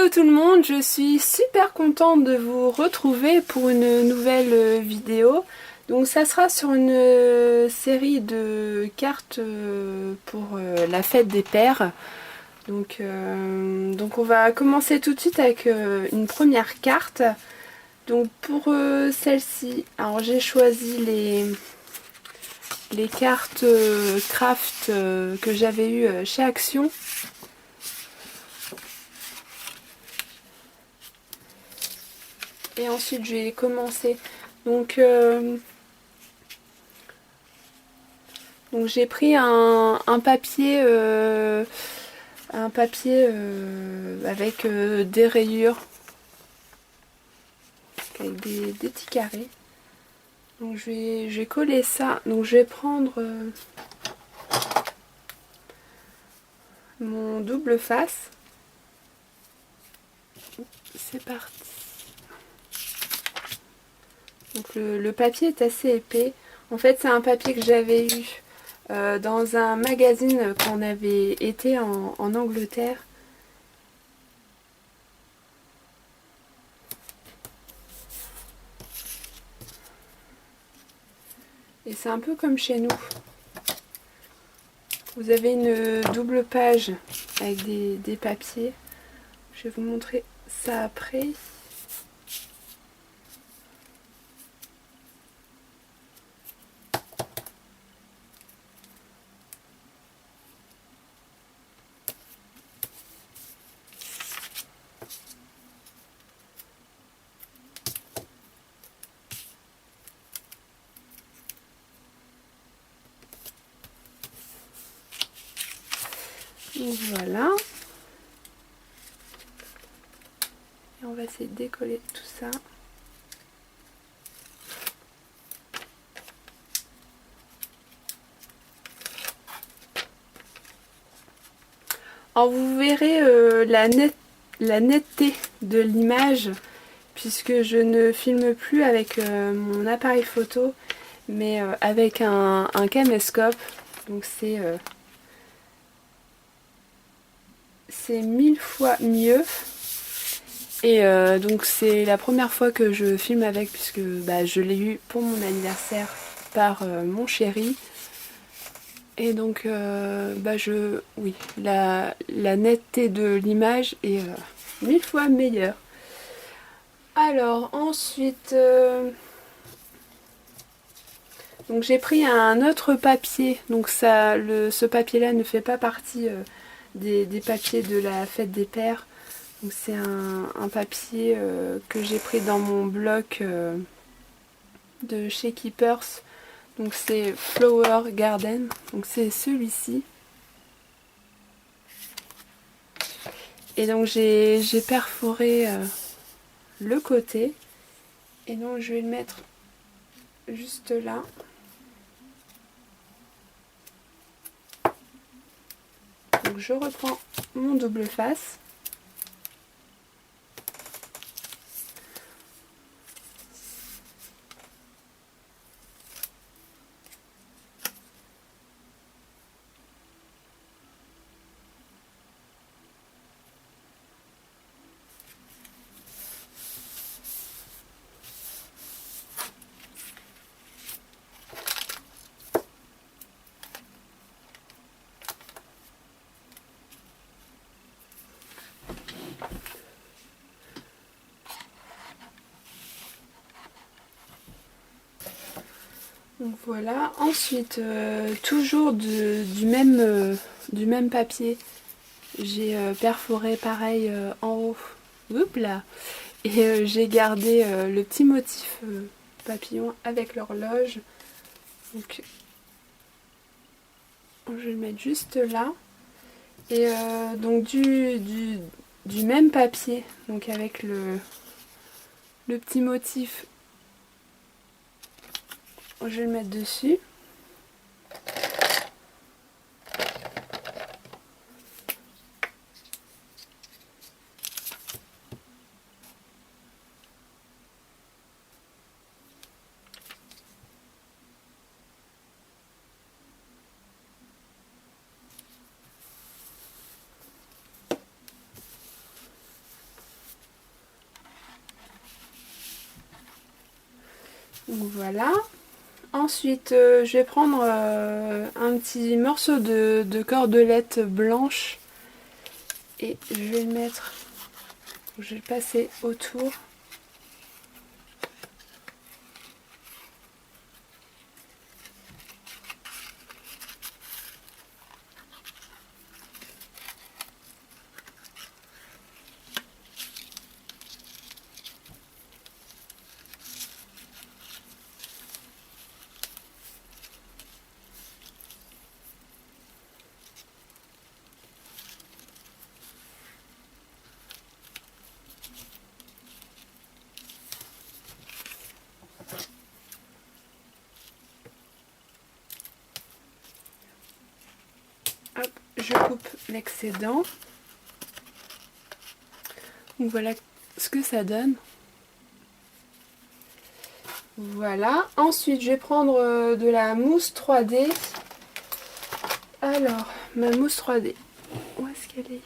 Hello tout le monde, je suis super contente de vous retrouver pour une nouvelle vidéo. Donc ça sera sur une série de cartes pour la fête des pères. Donc on va commencer tout de suite avec une première carte. Donc pour celle-ci, alors j'ai choisi les cartes craft que j'avais eues chez Action. Et ensuite je vais commencer. Donc j'ai pris un papier, avec des rayures, avec des petits carrés. Donc je vais coller ça. Donc je vais prendre mon double face. C'est parti. Donc le papier est assez épais. En fait c'est un papier que j'avais eu dans un magazine quand on avait été en Angleterre. Et c'est un peu comme chez nous. Vous avez une double page avec des papiers. Je vais vous montrer ça après. Donc voilà. Et on va essayer de décoller tout ça. Alors vous verrez la netteté de l'image, puisque je ne filme plus avec mon appareil photo, mais avec un caméscope. Donc c'est 1000 fois mieux. Et donc c'est la première fois que je filme avec, puisque je l'ai eu pour mon anniversaire par mon chéri. Et donc oui, la netteté de l'image est 1000 fois meilleure. Alors ensuite, donc j'ai pris un autre papier. Donc ce papier là ne fait pas partie des papiers de la fête des pères. Donc c'est un papier que j'ai pris dans mon bloc de chez Keepers. Donc c'est Flower Garden. Donc c'est celui-ci. Et donc j'ai perforé le côté. Et donc je vais le mettre juste là. Donc je reprends mon double face. Donc voilà, ensuite toujours du même papier, j'ai perforé pareil en haut, oups là, et j'ai gardé le petit motif papillon avec l'horloge. Donc je vais le mettre juste là, et donc du même papier, donc avec le petit motif, je vais le mettre dessus. Donc voilà. Ensuite, je vais prendre un petit morceau de cordelette blanche et je vais le mettre, je vais le passer autour. Hop, je coupe l'excédent. Donc voilà ce que ça donne. Voilà. Ensuite, je vais prendre de la mousse 3D. Alors, ma mousse 3D, où est-ce qu'elle est?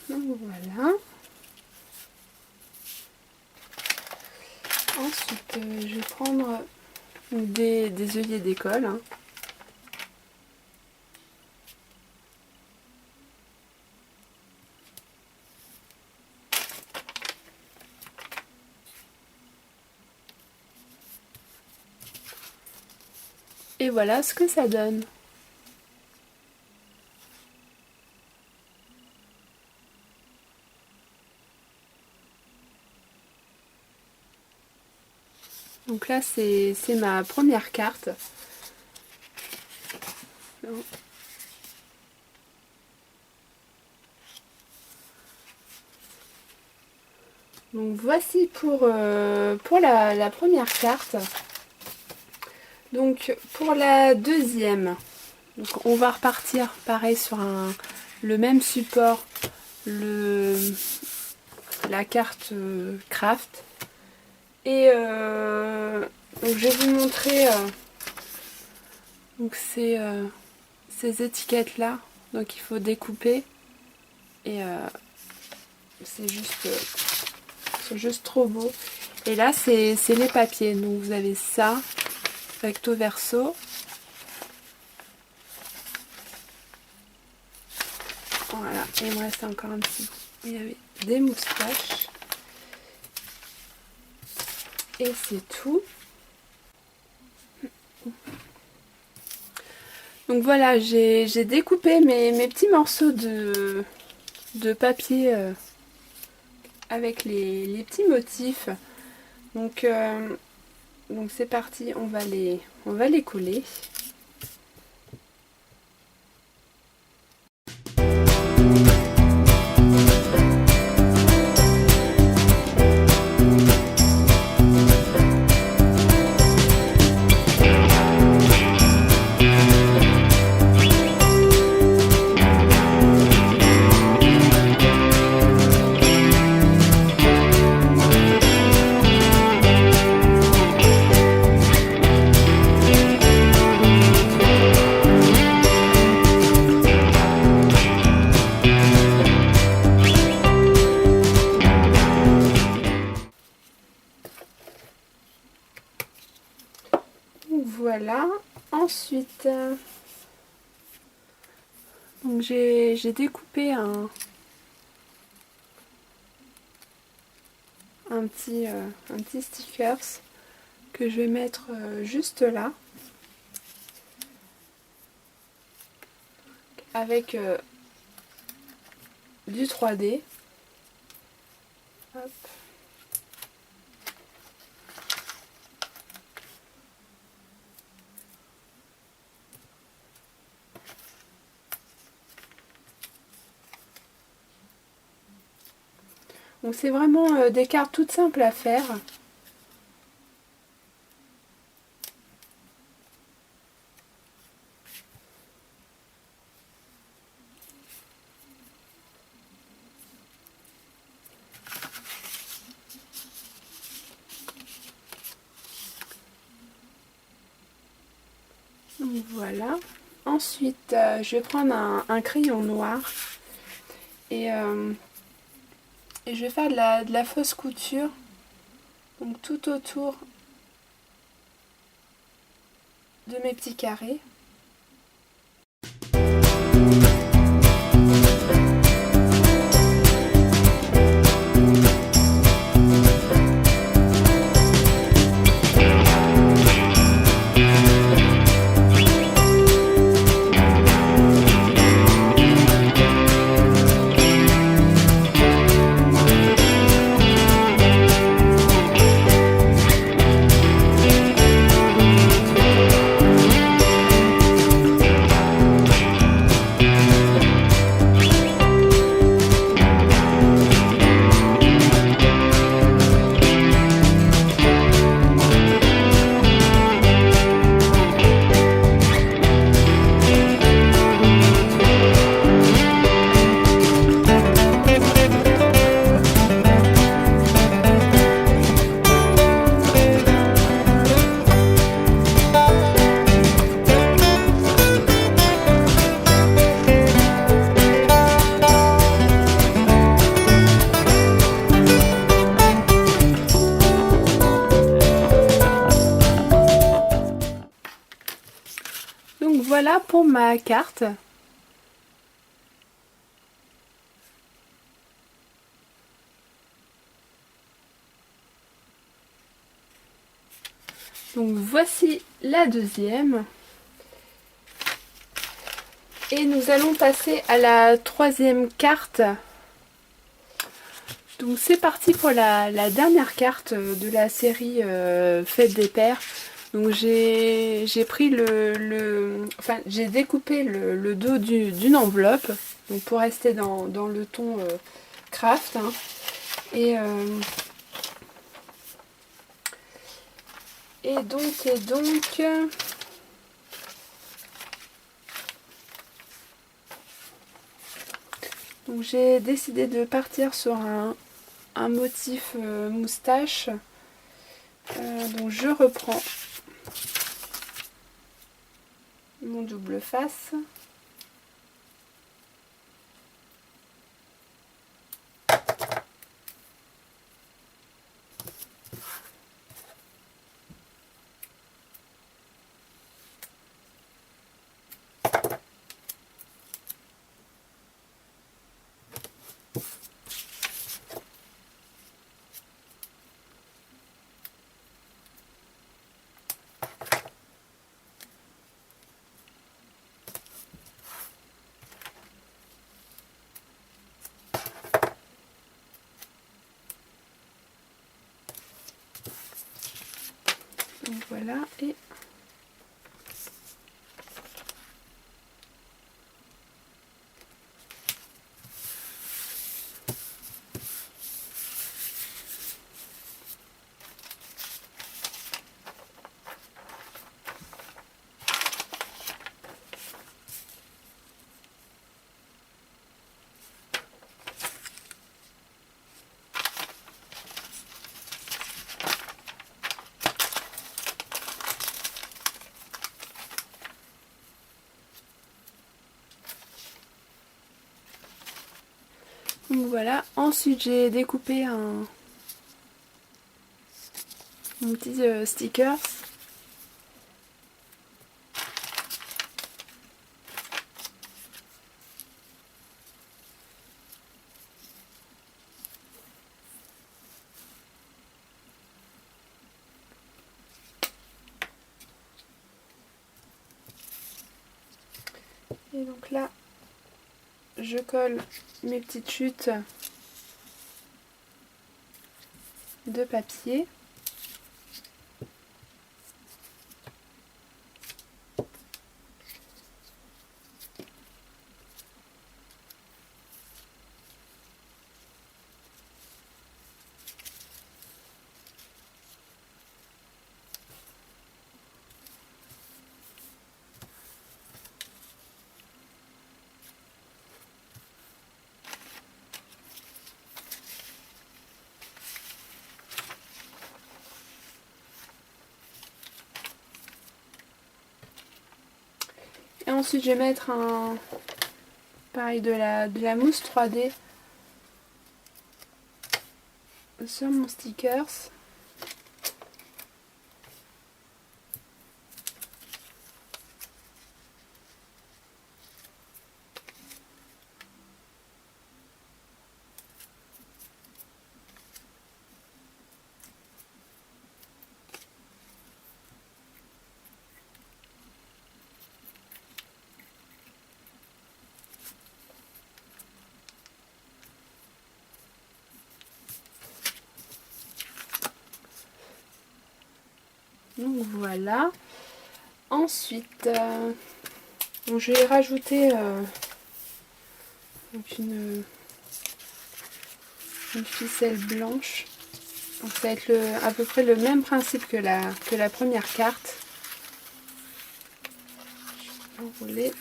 Donc voilà. Ensuite, je vais prendre des œillets d'école. Hein. Et voilà ce que ça donne. Donc là, c'est ma première carte. Donc voici pour la première carte. Donc pour la deuxième, donc on va repartir pareil sur le même support, la carte craft. Et donc je vais vous montrer donc ces étiquettes là. Donc il faut découper et c'est juste trop beau. Et là c'est les papiers. Donc vous avez ça recto verso. Voilà, et il me reste encore un petit. Il y avait des moustaches. Et c'est tout. Donc voilà, j'ai découpé mes petits morceaux de papier avec les petits motifs. Donc c'est parti, on va les coller. Voilà, ensuite donc j'ai découpé un petit stickers que je vais mettre juste là. Avec du 3D. Hop. Donc c'est vraiment des cartes toutes simples à faire. Donc voilà. Ensuite, je vais prendre un crayon noir et je vais faire de la fausse couture. Donc tout autour de mes petits carrés. Donc voilà pour ma carte. Donc voici la deuxième. Et nous allons passer à la troisième carte. Donc c'est parti pour la dernière carte de la série Fête des Pères. Donc j'ai pris enfin j'ai découpé le dos d'une enveloppe, donc pour rester dans le ton craft, hein. Et donc j'ai décidé de partir sur un motif moustache. Donc je reprends mon double face. Donc voilà, et donc voilà. Ensuite j'ai découpé mon petit sticker. Et donc là, je colle mes petites chutes de papier. Et ensuite je vais mettre pareil de la mousse 3D sur mon stickers. Donc voilà. Ensuite, donc je vais rajouter donc une ficelle blanche. Donc ça va être à peu près le même principe que la première carte. Je vais enrouler.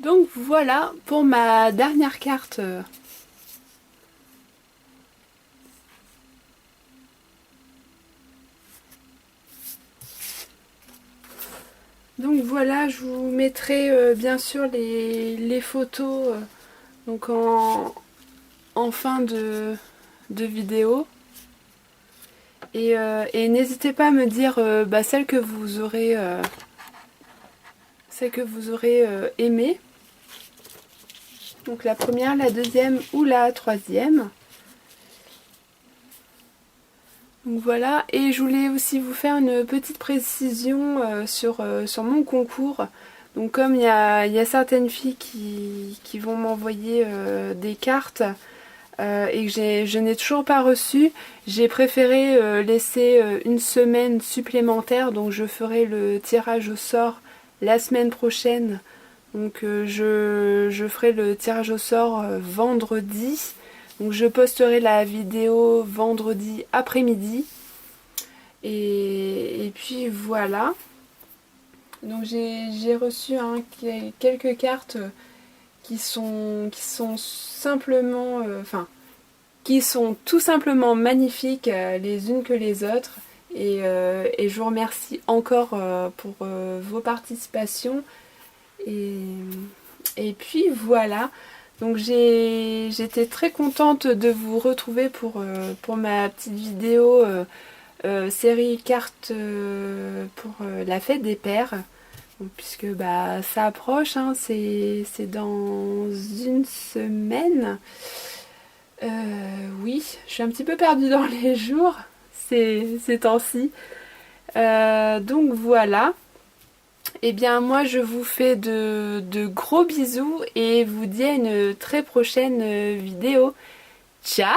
Donc voilà pour ma dernière carte. Donc voilà, je vous mettrai bien sûr les photos donc en fin de vidéo. Et n'hésitez pas à me dire celle que vous aurez aimée. Donc la première, la deuxième ou la troisième. Donc voilà, et je voulais aussi vous faire une petite précision sur mon concours. Donc comme il y a certaines filles qui vont m'envoyer des cartes et que je n'ai toujours pas reçu, j'ai préféré laisser une semaine supplémentaire. Donc je ferai le tirage au sort la semaine prochaine. Donc je ferai le tirage au sort vendredi. Donc je posterai la vidéo vendredi après-midi. Et puis voilà. Donc j'ai reçu quelques cartes qui sont simplement, qui sont tout simplement magnifiques les unes que les autres. Et je vous remercie encore pour vos participations. Et puis voilà. Donc j'étais très contente de vous retrouver pour ma petite vidéo série cartes pour la fête des pères. Donc, puisque ça approche, hein, c'est dans une semaine. Oui, je suis un petit peu perdue dans les jours ces temps-ci. Donc voilà. Eh bien moi je vous fais de gros bisous et vous dis à une très prochaine vidéo. Ciao!